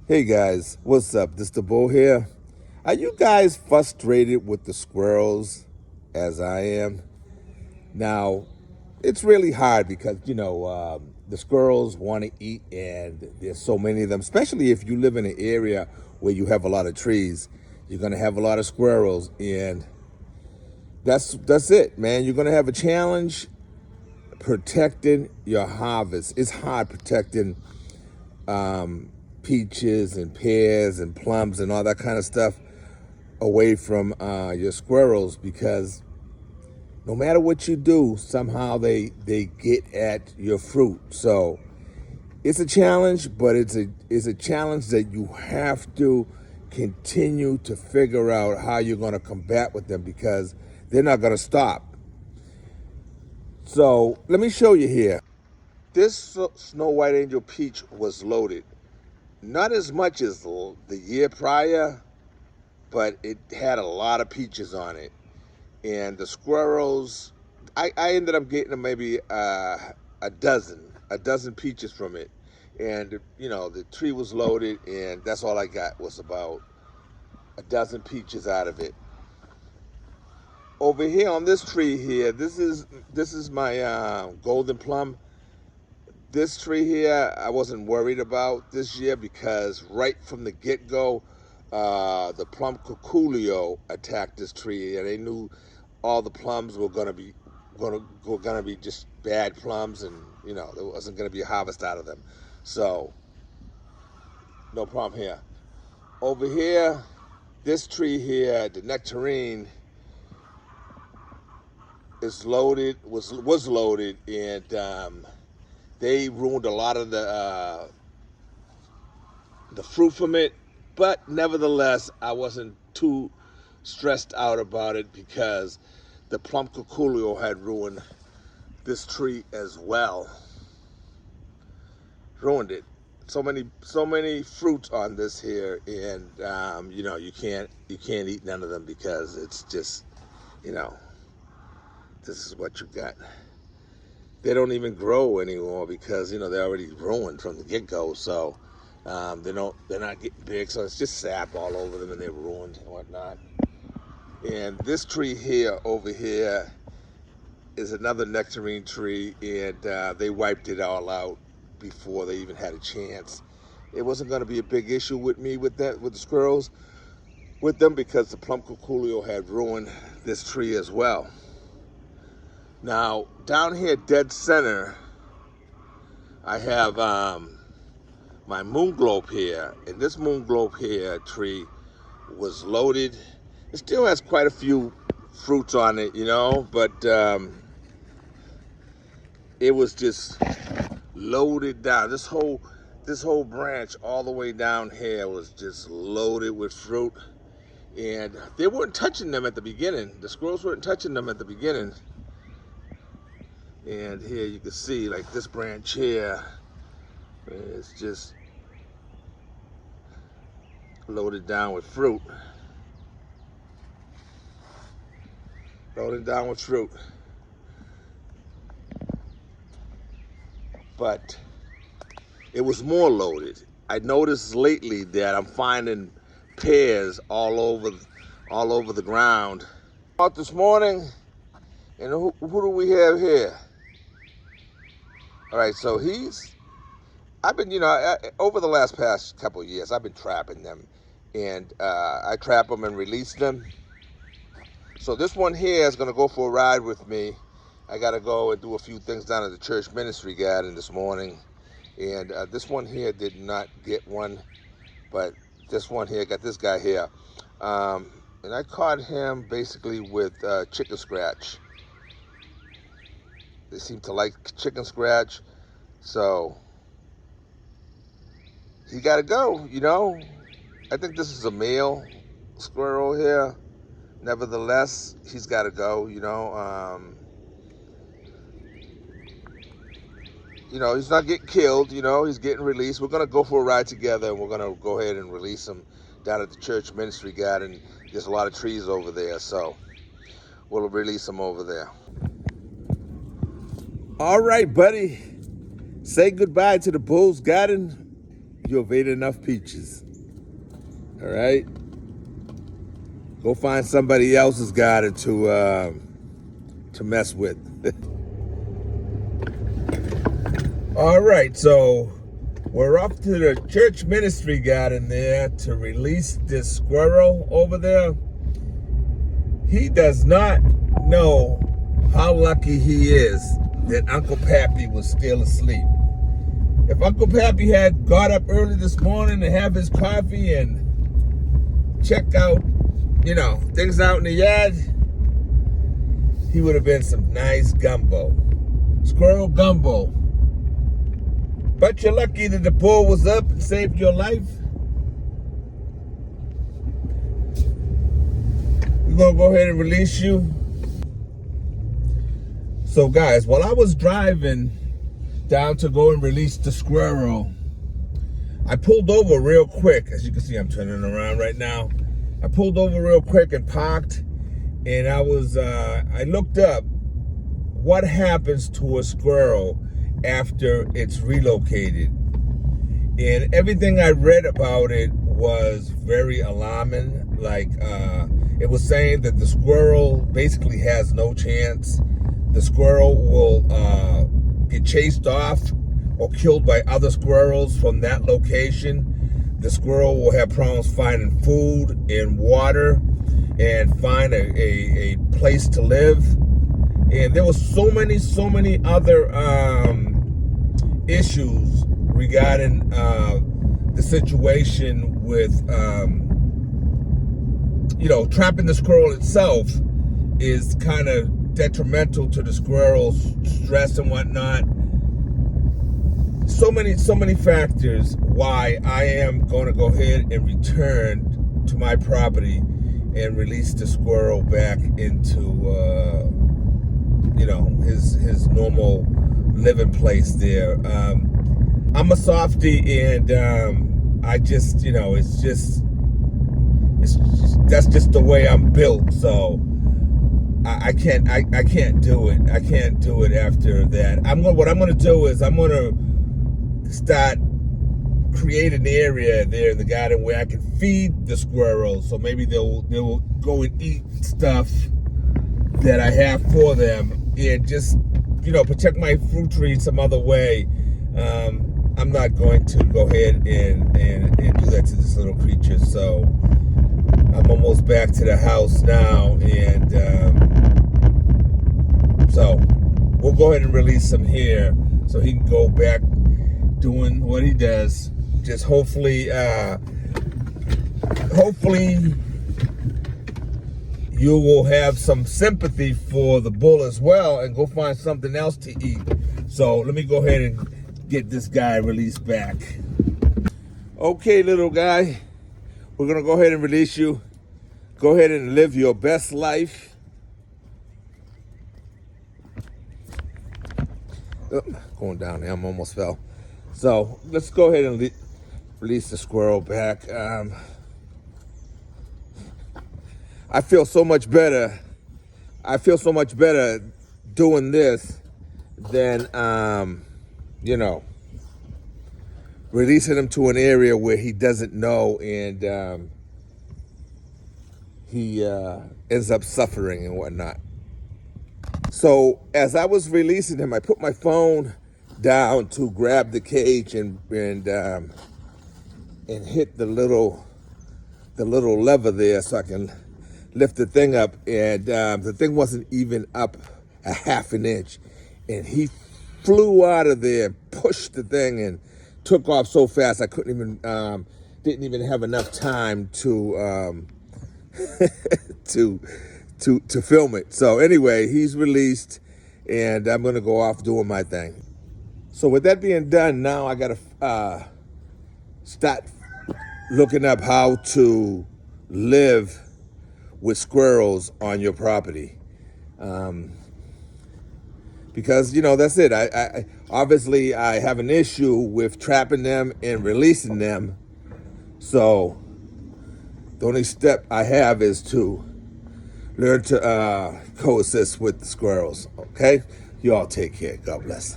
Hey guys, what's up? This the Bull here. Are you guys frustrated with the squirrels as I am? Now, it's really hard because, the squirrels want to eat and there's so many of them, especially if you live in an area where you have a lot of trees. You're going to have a lot of squirrels and that's it, man. You're going to have a challenge protecting your harvest. It's hard protecting peaches and pears and plums and all that kind of stuff away from your squirrels because no matter what you do, somehow they get at your fruit. So it's a challenge, but it's a challenge that you have to continue to figure out how you're going to combat with them because they're not going to stop. So let me show you here. This Snow White Angel peach was loaded. Not as much as the year prior, but it had a lot of peaches on it. And the squirrels, I ended up getting maybe a dozen peaches from it. And, the tree was loaded, and that's all I got was about a dozen peaches out of it. Over here on this tree here, this is my golden plum. This tree here, I wasn't worried about this year because right from the get-go, the plum cuculio attacked this tree, and they knew all the plums were gonna be just bad plums, and there wasn't gonna be a harvest out of them. So no problem here. Over here, this tree here, the nectarine, is loaded. Was loaded, and they ruined a lot of the fruit from it. But nevertheless, I wasn't too stressed out about it because the plum cuculio had ruined this tree as well. Ruined it. So many fruits on this here, and you can't eat none of them because it's just, this is what you got. They don't even grow anymore because they're already ruined from the get-go. So they're not getting big. So it's just sap all over them, and they're ruined and whatnot. And this tree here over here is another nectarine tree, and they wiped it all out before they even had a chance. It wasn't going to be a big issue with me with the squirrels with them because the plum cuculio had ruined this tree as well. Now down here dead center, I have my moon globe here, and this moon globe here tree was loaded. It still has quite a few fruits on it, but it was just loaded down. This whole branch all the way down here was just loaded with fruit, and they weren't touching them at the beginning. The squirrels weren't touching them at the beginning. And here you can see, like, this branch here is just loaded down with fruit. Loaded down with fruit. But it was more loaded. I noticed lately that I'm finding pears all over the ground. Out this morning, and who do we have here? All right, so I've been, over the past couple of years, I've been trapping them, and I trap them and release them. So this one here is gonna go for a ride with me. I gotta go and do a few things down at the church ministry garden this morning, and this one here did not get one, but this one here got this guy here, and I caught him basically with chicken scratch. They seem to like chicken scratch, so he got to go, I think this is a male squirrel here. Nevertheless, he's got to go, he's not getting killed, he's getting released. We're going to go for a ride together, and we're going to go ahead and release him down at the church ministry garden. There's a lot of trees over there, so we'll release him over there. All right, buddy. Say goodbye to the Bull's Garden You've ate enough peaches. All right? Go find somebody else's garden to mess with. All right, so we're up to the church ministry garden there to release this squirrel over there. He does not know how lucky he is that Uncle Pappy was still asleep. If Uncle Pappy had got up early this morning to have his coffee and check out, things out in the yard, he would have been some nice gumbo. Squirrel gumbo. But you're lucky that the bull was up and saved your life. We're going to go ahead and release you. So guys, while I was driving down to go and release the squirrel, I pulled over real quick. As you can see, I'm turning around right now. I pulled over real quick and parked, and I looked up what happens to a squirrel after it's relocated. And everything I read about it was very alarming. Like, it was saying that the squirrel basically has no chance. The squirrel will get chased off or killed by other squirrels from that location. The squirrel will have problems finding food and water and find a place to live. And there was so many other issues regarding the situation with, trapping the squirrel itself is kind of detrimental to the squirrel's stress and whatnot. So many factors why I am going to go ahead and return to my property and release the squirrel back into his normal living place there. I'm a softie, and I just, that's just the way I'm built. So I can't do it. I can't do it after that. What I'm gonna do is I'm gonna start create an area there in the garden where I can feed the squirrels. So maybe they'll go and eat stuff that I have for them, and just protect my fruit trees some other way. I'm not going to go ahead and do that to this little creature. So I'm almost back to the house now, and so we'll go ahead and release him here so he can go back doing what he does. Just hopefully you will have some sympathy for the bull as well and go find something else to eat. So let me go ahead and get this guy released back. Okay, little guy, we're gonna go ahead and release you. Go ahead and live your best life. Oh, going down there, I almost fell. So let's go ahead and release the squirrel back. I feel so much better. I feel so much better doing this than, releasing him to an area where he doesn't know, and he ends up suffering and whatnot. So as I was releasing him, I put my phone down to grab the cage and hit the little lever there so I can lift the thing up, and the thing wasn't even up a half an inch, and he flew out of there, pushed the thing, and took off so fast I didn't even have enough time to to film it. So anyway, he's released, and I'm gonna go off doing my thing. So with that being done, now I gotta start looking up how to live with squirrels on your property. Because, that's it. I obviously I have an issue with trapping them and releasing them. So the only step I have is to learn to coexist with the squirrels. Okay? You all take care. God bless.